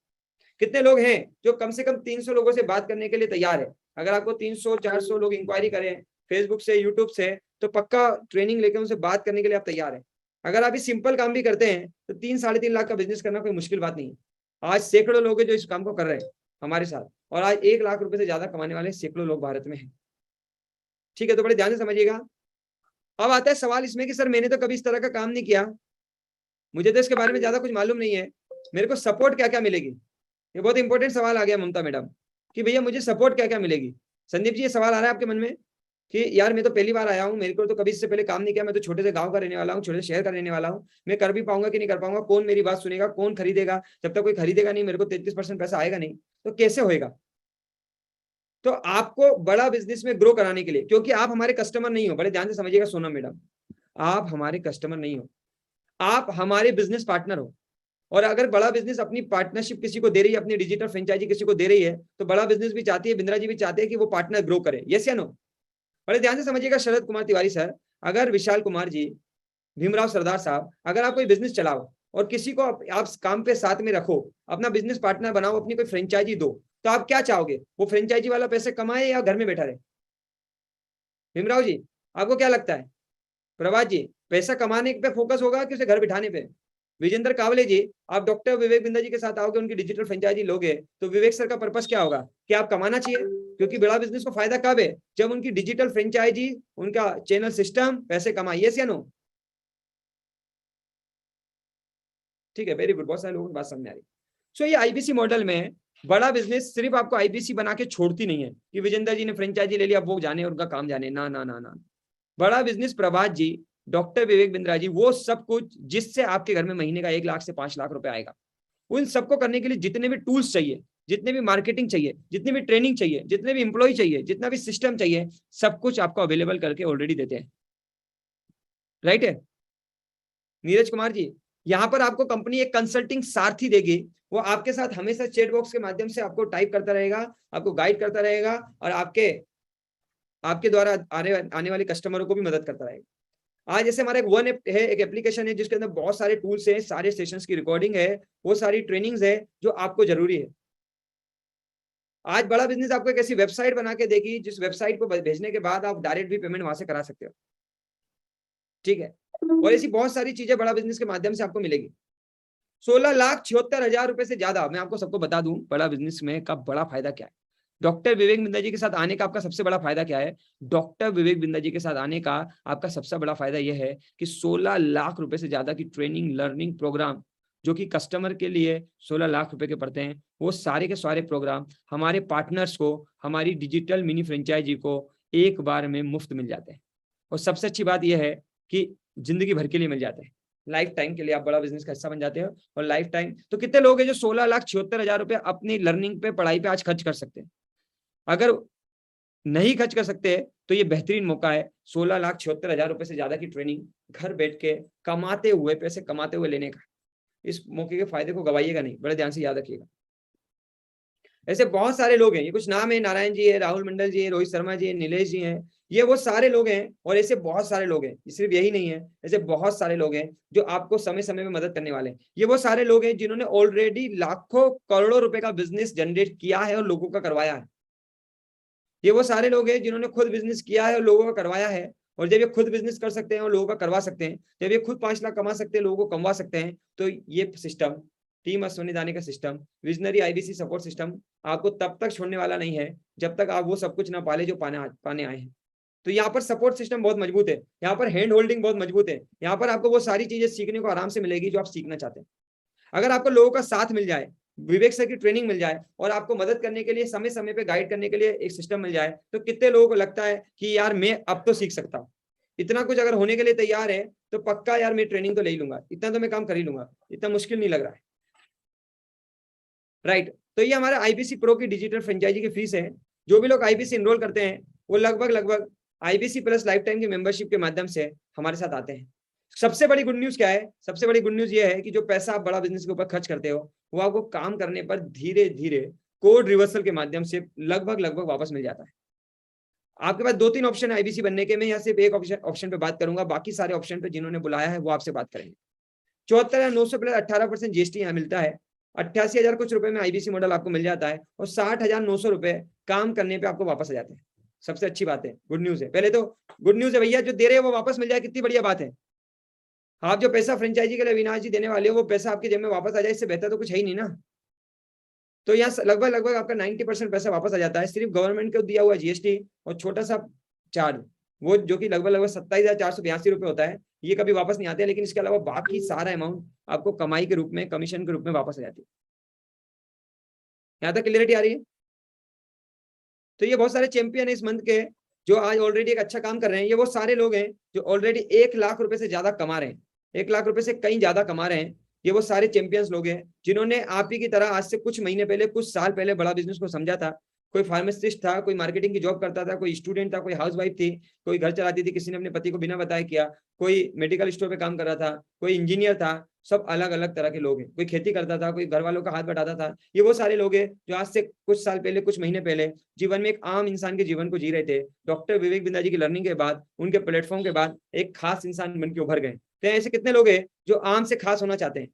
कितने लोग हैं जो कम से कम 300 लोगों से बात करने के लिए तैयार है? अगर आपको 300-400 लोग इंक्वायरी करें फेसबुक से, यूट्यूब से, तो पक्का ट्रेनिंग लेकर उनसे बात करने के लिए आप तैयार हैं। अगर आप ये सिंपल काम भी करते हैं तो 3-3.5 लाख का बिजनेस करना कोई मुश्किल बात नहीं है। आज सैकड़ों लोग हैं जो इस काम को कर रहे हैं हमारे साथ, और आज 1 लाख रुपए से ज्यादा कमाने वाले सैकड़ों लोग भारत में हैं। ठीक है, तो बड़े ध्यान से समझिएगा। अब आता है सवाल इसमें कि सर मैंने तो कभी इस तरह का काम नहीं किया, मुझे तो इसके बारे में ज्यादा कुछ मालूम नहीं है, मेरे को सपोर्ट क्या क्या मिलेगी? ये बहुत इंपॉर्टेंट सवाल आ गया ममता मैडम कि भैया मुझे सपोर्ट क्या क्या मिलेगी। संदीप जी ये सवाल आ रहा है आपके मन में कि यार मैं तो पहली बार आया हूँ, मेरे को तो कभी इससे पहले काम नहीं किया, मैं तो छोटे से गांव का रहने वाला हूँ, छोटे से शहर का रहने वाला हूँ, मैं कर भी पाऊंगा कि नहीं कर पाऊंगा, कौन मेरी बात सुनेगा, कौन खरीदेगा? जब तक कोई खरीदेगा नहीं मेरे को 33% पैसा आएगा नहीं, तो कैसे होएगा? तो आपको बड़ा बिजनेस में ग्रो कराने के लिए, क्योंकि आप हमारे कस्टमर नहीं हो, बड़े ध्यान से समझिएगा सोनम मैडम, आप हमारे कस्टमर नहीं हो, आप हमारे बिजनेस पार्टनर हो। और अगर बड़ा बिजनेस अपनी पार्टनरशिप किसी को दे रही है, अपनी डिजिटल फ्रेंचाइजी किसी को दे रही है, तो बड़ा बिजनेस भी चाहती है, बिंद्रा जी भी चाहते हैं कि वो पार्टनर ग्रो करे। यस या नो? बड़े ध्यान से समझिएगा शरद कुमार तिवारी सर, अगर विशाल कुमार जी, भीमराव सरदार साहब, अगर आप कोई बिजनेस चलाओ और किसी को आप काम पे साथ में रखो, अपना बिजनेस पार्टनर बनाओ, अपनी कोई फ्रेंचाइजी दो, तो आप क्या चाहोगे? वो फ्रेंचाइजी वाला पैसे कमाए या घर में बैठा रहे? भीमराव जी आपको क्या लगता है? प्रभात जी पैसा कमाने पे फोकस होगा कि उसे घर बिठाने पे? विजेंद्र कावले जी आप डॉक्टर विवेक बिंदा जी के साथ आओगे, उनकी डिजिटल फ्रेंचाइजी लोगे, तो विवेक सर का पर्पस क्या होगा कि आप कमाना चाहिए? क्योंकि बड़ा बिजनेस को फायदा कब है? जब उनकी डिजिटल फ्रेंचाइजी, उनका चैनल सिस्टम पैसे कमाए। यस या नो? ठीक है, वेरी गुड, बहुत सारे लोगों की बात समझ आ रही। सो ये आईबीसी मॉडल में बड़ा बिजनेस सिर्फ आपको आईबीसी बना के छोड़ती नहीं है कि विजेंद्र जी ने फ्रेंचाइजी ले लिया, अब वो जाने उनका काम जाने, ना ना ना ना। बड़ा बिजनेस प्रभात जी, डॉक्टर विवेक बिंद्रा जी, वो सब कुछ जिससे आपके घर में महीने का 1 लाख से 5 लाख रुपए आएगा, उन सबको करने के लिए जितने भी टूल्स चाहिए, जितने भी मार्केटिंग चाहिए, जितनी भी ट्रेनिंग चाहिए, जितने भी इंप्लॉय चाहिए, जितना भी सिस्टम चाहिए, सब कुछ आपको अवेलेबल करके ऑलरेडी देते हैं। राइट है नीरज कुमार जी? यहाँ पर आपको कंपनी एक कंसल्टिंग सारथी देगी, वो आपके साथ हमेशा चैट बॉक्स के माध्यम से आपको टाइप करता रहेगा, आपको गाइड करता रहेगा, और आपके द्वारा आने वाले कस्टमरों को भी मदद करता रहेगा। आज जैसे हमारा एक वन ऐप है, एक एप्लीकेशन है जिसके अंदर बहुत सारे टूल्स है, सारे सेशंस की रिकॉर्डिंग है, वो सारी ट्रेनिंग्स है जो आपको जरूरी है। आज बड़ा बिजनेस आपको एक ऐसी वेबसाइट बना के देगी जिस वेबसाइट को भेजने के बाद आप डायरेक्ट भी पेमेंट वहां से करा सकते हो। ठीक है, और ऐसी बहुत सारी चीजें बड़ा बिजनेस के माध्यम से आपको मिलेगी। 16,76,000 रुपए से ज्यादा। मैं आपको सबको बता दूं बड़ा बिजनेस में का बड़ा फायदा क्या है। डॉक्टर विवेक बिंदा जी के साथ आने का आपका सबसे बड़ा फायदा क्या है? डॉक्टर विवेक बिंदा जी के साथ आने का आपका सबसे बड़ा फायदा यह है कि 16 लाख रुपए से ज्यादा की ट्रेनिंग लर्निंग प्रोग्राम जो कि कस्टमर के लिए 16 लाख रुपए के पड़ते हैं, वो सारे के सारे प्रोग्राम हमारे पार्टनर्स को, हमारी डिजिटल मिनी फ्रेंचाइजी को एक बार में मुफ्त मिल जाते हैं। और सबसे अच्छी बात यह है कि जिंदगी भर के लिए मिल जाते हैं, लाइफ टाइम के लिए आप बड़ा बिजनेस का हिस्सा बन जाते हो। और लाइफ टाइम तो कितने लोग हैं जो 16,76,000 रुपए अपनी लर्निंग पे, पढ़ाई पे आज खर्च कर सकते हैं? अगर नहीं खर्च कर सकते तो ये बेहतरीन मौका है 16,76,000 रुपए से ज्यादा की ट्रेनिंग घर बैठ के कमाते हुए, पैसे कमाते हुए लेने का। इस मौके के फायदे को गवाइएगा नहीं, बड़े ध्यान से याद रखिएगा। ऐसे बहुत सारे लोग हैं, ये कुछ नाम है, नारायण जी है, राहुल मंडल जी है, रोहित शर्मा जी है, नीलेश जी हैं, ये वो सारे लोग हैं, और ऐसे बहुत सारे लोग हैं, सिर्फ यही नहीं है, ऐसे बहुत सारे लोग हैं जो आपको समय समय में मदद करने वाले हैं। ये वो सारे लोग हैं जिन्होंने ऑलरेडी लाखों करोड़ों रुपए का बिजनेस जनरेट किया है और लोगों का करवाया है। ये वो सारे लोग हैं जिन्होंने खुद बिजनेस किया है और लोगों का करवाया है। और जब ये खुद बिजनेस कर सकते हैं और लोगों का करवा सकते हैं, जब ये खुद 5 लाख कमा सकते हैं, लोगों को कमवा सकते हैं, तो ये सिस्टम, टीम अश्विनी दानी का system, visionary IBC support system आपको तब तक छोड़ने वाला नहीं है जब तक आप वो सब कुछ ना पाले जो पाने आए हैं। तो यहाँ पर सपोर्ट सिस्टम बहुत मजबूत है, यहाँ पर हैंड होल्डिंग बहुत मजबूत है, यहाँ पर आपको वो सारी चीजें सीखने को आराम से मिलेगी जो आप सीखना चाहते हैं। अगर आपको लोगों का साथ मिल जाए, विवेक सर की ट्रेनिंग मिल जाए, और आपको मदद करने के लिए समय समय पे गाइड करने के लिए एक सिस्टम मिल जाए, तो कितने लोगों को लगता है कि यार मैं अब तो सीख सकता हूँ। इतना कुछ अगर होने के लिए तैयार है तो पक्का यार मैं ट्रेनिंग तो ले ही लूंगा, इतना तो मैं काम कर ही लूंगा, इतना मुश्किल नहीं लग रहा है, राइट। तो ये हमारा आईबीसी प्रो की डिजिटल फ्रेंचाइजी की फीस है। जो भी लोग आईबीसी इनरोल करते हैं वो लगभग आईबीसी प्लस लाइफ टाइम की मेंबरशिप के माध्यम से हमारे साथ आते हैं। सबसे बड़ी गुड न्यूज क्या है? सबसे बड़ी गुड न्यूज ये है कि जो पैसा आप बड़ा बिजनेस के ऊपर खर्च करते हो वो आपको काम करने पर धीरे धीरे कोड रिवर्सल के माध्यम से लगभग वापस मिल जाता है। आपके पास 2-3 ऑप्शन है आईबीसी बनने के। मैं यहाँ सिर्फ एक ऑप्शन पे बात करूंगा, बाकी सारे ऑप्शन पे जिन्होंने बुलाया है वो आपसे बात करेंगे। 74,900 प्लस 18% जीएसटी यहाँ मिलता है। 88,000 कुछ रुपए में आईबीसी मॉडल आपको मिल जाता है, और 60,900 रुपए काम करने पे आपको वापस आ जाते हैं। सबसे अच्छी बात है, गुड न्यूज है। पहले तो गुड न्यूज है भैया, जो दे रहे हैं वो वापस मिल जाए, कितनी बढ़िया बात है। आप जो पैसा फ्रेंचाइजी के लिए अविनाश जी देने वाले हो वो पैसा आपके जेब में वापस आ जाए, इससे बेहतर तो कुछ है ही नहीं ना। तो यहाँ लगभग आपका 90% पैसा वापस आ जाता है, सिर्फ गवर्नमेंट को दिया हुआ जीएसटी और छोटा सा चार्ज, वो जो कि लगभग 27,482 रुपए होता है, ये कभी वापस नहीं आते। लेकिन इसके अलावा बाकी सारा अमाउंट आपको कमाई के रूप में, कमीशन के रूप में वापस आ जाती है। यहाँ तक क्लियरिटी आ रही है? तो ये बहुत सारे चैंपियन है इस मंथ के जो आज ऑलरेडी एक अच्छा काम कर रहे हैं। ये वो सारे लोग हैं जो ऑलरेडी 1 लाख रुपए से ज्यादा कमा रहे हैं, 1 लाख रुपए से कहीं ज्यादा कमा रहे हैं। ये वो सारे चैंपियंस लोग हैं जिन्होंने आप ही की तरह आज से कुछ महीने पहले, कुछ साल पहले बड़ा बिजनेस को समझा था। कोई फार्मासिस्ट था, कोई मार्केटिंग की जॉब करता था, कोई स्टूडेंट था, कोई हाउसवाइफ थी, कोई घर चलाती थी, किसी ने अपने पति को बिना बताए किया, कोई मेडिकल स्टोर पे काम कर रहा था, कोई इंजीनियर था। सब अलग अलग तरह के लोग हैं। कोई खेती करता था, कोई घर वालों का हाथ बटाता था। ये वो सारे लोग हैं जो आज से कुछ साल पहले, कुछ महीने पहले जीवन में एक आम इंसान के जीवन को जी रहे थे। डॉक्टर विवेक बिंदा जी की लर्निंग के बाद, उनके प्लेटफॉर्म के बाद एक खास इंसान बन के उभर गए। तो ऐसे कितने लोग हैं जो आम से खास होना चाहते हैं?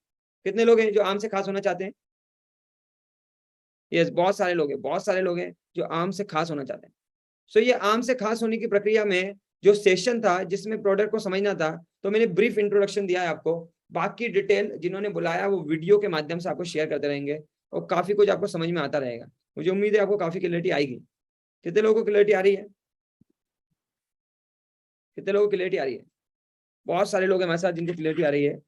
कितने लोग हैं जो आम से खास होना चाहते हैं? यस, बहुत सारे लोग हैं, बहुत सारे लोग हैं जो आम से खास होना चाहते हैं। सो ये आम से खास होने की प्रक्रिया में जो सेशन था जिसमें प्रोडक्ट को समझना था, तो मैंने ब्रीफ इंट्रोडक्शन दिया है आपको। बाकी डिटेल जिन्होंने बुलाया वो वीडियो के माध्यम से आपको शेयर करते रहेंगे, और काफी कुछ आपको समझ में आता रहेगा। मुझे उम्मीद है आपको काफी क्लैरिटी आएगी। कितने लोगों को क्लैरिटी आ रही है? कितने लोगों को क्लैरिटी आ रही है? बहुत सारे लोग हैं हमारे साथ जिनको क्लैरिटी आ रही है।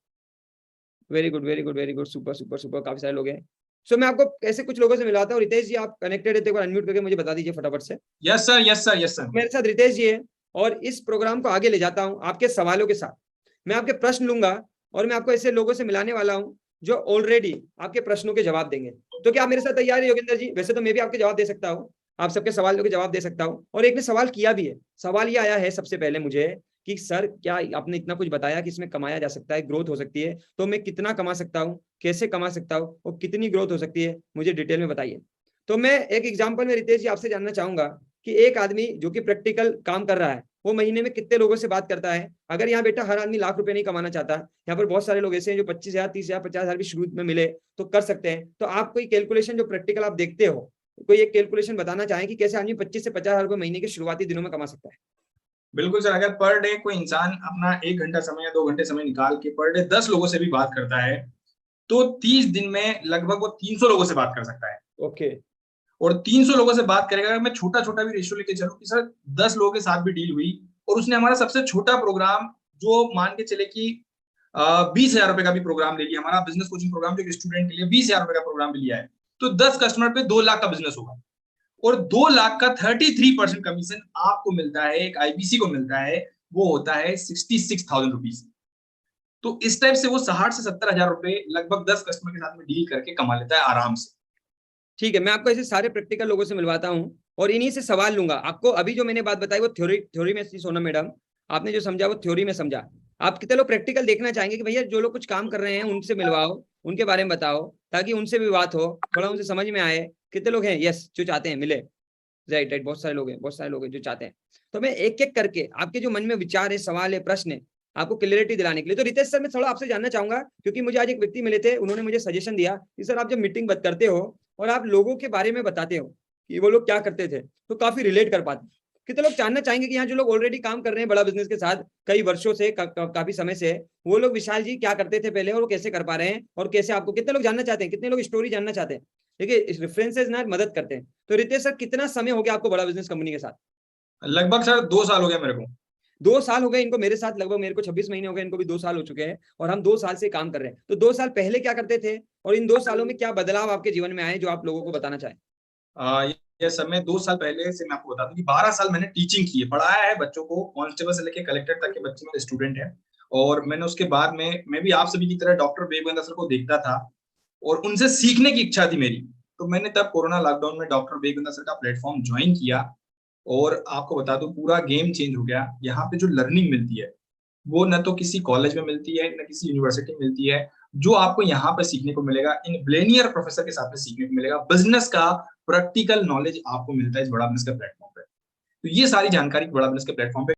Very good, very good, very good, super super super, काफी सारे लोग हैं। सो मैं आपको ऐसे कुछ लोगों से मिलाता हूँ। रितेश जी आप कनेक्टेड है तो एक बार अनम्यूट करके मुझे बता दीजिए फटाफट से। Yes sir, yes sir, yes sir. मेरे साथ रितेश जी है, और इस प्रोग्राम को आगे ले जाता हूँ आपके सवालों के साथ। मैं आपके प्रश्न लूंगा और मैं आपको ऐसे लोगों से मिलाने वाला हूँ जो ऑलरेडी आपके प्रश्नों के जवाब देंगे। तो क्या आप मेरे साथ तैयार है योगेंद्र जी? वैसे तो मैं भी आपके जवाब दे सकता हूँ, आप सबके सवालों के जवाब दे सकता हूँ। और एक ने सवाल किया भी है। सवाल ये आया है सबसे पहले मुझे कि सर क्या आपने इतना कुछ बताया कि इसमें कमाया जा सकता है, ग्रोथ हो सकती है, तो मैं कितना कमा सकता हूँ, कैसे कमा सकता हूँ और कितनी ग्रोथ हो सकती है, मुझे डिटेल में बताइए। तो मैं एक एग्जांपल में रितेश जी आपसे जानना चाहूंगा कि एक आदमी जो कि प्रैक्टिकल काम कर रहा है वो महीने में कितने लोगों से बात करता है। अगर यहाँ बेटा हर आदमी लाख रुपए नहीं कमाना चाहता, यहाँ पर बहुत सारे लोग ऐसे हैं जो 25,000, 30,000, 50,000 भी शुरू में मिले तो कर सकते हैं। तो आप कोई कैलकुलेशन जो प्रैक्टिकल आप देखते हो, कोई एक कैलकुलेशन बताना चाहें कि कैसे आदमी 25 से 50,000 रुपए महीने के शुरुआती दिनों में कमा सकता है? बिल्कुल सर, अगर पर डे कोई इंसान अपना 1 घंटा समय या 2 घंटे समय निकाल के पर डे 10 लोगों से भी बात करता है तो 30 दिन में लगभग वो 300 लोगों से बात कर सकता है। ओके। और 300 लोगों से बात करेगा। अगर मैं छोटा छोटा भी रेशियो लेके चलूं कि सर 10 लोगों के साथ भी डील हुई और उसने हमारा सबसे छोटा प्रोग्राम जो मान के चले कि 20,000 रुपए का भी प्रोग्राम ले लिया, हमारा बिजनेस कोचिंग प्रोग्राम जो एक स्टूडेंट के लिए 20,000 रुपए का प्रोग्राम भी लिया है, तो 10 कस्टमर पे 2 लाख का बिजनेस होगा। और 2 लाख का 33% कमीशन आपको मिलता है, एक आईबीसी को मिलता है, वो होता है 66,000 रुपीज। तो इस टाइप से वो 60 से 70,000 रुपए लगभग 10 कस्टमर के साथ में डील करके कमा लेता है आराम से। ठीक है, मैं आपको ऐसे सारे प्रैक्टिकल लोगों से मिलवाता हूँ और इन्हीं से सवाल लूंगा। आपको अभी जो मैंने बात बताई वो थ्योरी में थी सोनम मैडम, आपने जो समझा वो थ्योरी में समझा। आप कितने लोग प्रैक्टिकल देखना चाहेंगे कि भैया जो लोग कुछ काम कर रहे हैं उनसे मिलवाओ, उनके बारे में बताओ, ताकि उनसे भी बात हो, थोड़ा उनसे समझ में आए। कितने लोग हैं यस जो चाहते हैं मिले? राइट राइट, बहुत सारे लोग हैं जो चाहते हैं। तो मैं एक एक करके आपके जो मन में विचार है, सवाल है, प्रश्न है, आपको क्लियरिटी दिलाने के लिए, तो रितेश सर मैं थोड़ा आपसे जानना चाहूंगा, क्योंकि मुझे आज एक व्यक्ति मिले थे, उन्होंने मुझे सजेशन दिया कि सर आप जब मीटिंग करते हो और आप लोगों के बारे में बताते हो कि वो लोग क्या करते थे, तो काफी रिलेट कर पाते। कितने लोग जानना चाहेंगे कि यहाँ जो लोग ऑलरेडी काम कर रहे हैं बड़ा बिजनेस के साथ कई वर्षों से, काफी समय से, वो लोग विशाल जी क्या करते थे पहले और वो कैसे कर पा रहे हैं, और कैसे आपको, कितने लोग जानना चाहते हैं, कितने लोग स्टोरी जानना चाहते हैं। देखिए इस रेफरेंसेस ना मदद करते हैं। तो रितेश सर कितना समय हो गया आपको बड़ा बिजनेस कंपनी के साथ? लगभग सर 2 साल हो गया मेरे को। 2 साल हो गए इनको मेरे साथ, लगभग मेरे को 26 महीने हो गए, इनको भी 2 साल हो चुके हैं, और हम 2 साल से काम कर रहे हैं। तो 2 साल पहले क्या करते थे, और इन 2 सालों में क्या बदलाव आपके जीवन में आए जो आप लोगों को बताना चाहें? ये समय 2 साल पहले से मैं आपको बता दूं कि 12 साल मैंने टीचिंग की है, पढ़ाया है बच्चों को, कांस्टेबल से लेकर कलेक्टर तक के बच्चे मेरे स्टूडेंट हैं। और मैंने उसके बाद में मैं भी आप सभी की तरह डॉक्टर विवेकानंद सर को देखता था और उनसे सीखने की इच्छा थी मेरी। तो मैंने तब कोरोना लॉकडाउन में डॉक्टर विवेकानंद सर का प्लेटफॉर्म ज्वाइन किया, और आपको बता दूं पूरा गेम चेंज हो गया। यहाँ पे जो लर्निंग मिलती है वो न तो किसी कॉलेज में मिलती है, न किसी यूनिवर्सिटी में मिलती है। जो आपको यहाँ पे सीखने को मिलेगा, इन ब्लेनियर प्रोफेसर के साथ में सीखने को मिलेगा। बिजनेस का प्रैक्टिकल नॉलेज आपको मिलता है इस बड़ा बिजनेस के प्लेटफॉर्म पे। तो ये सारी जानकारी बड़ा बिजनेस के प्लेटफॉर्म पे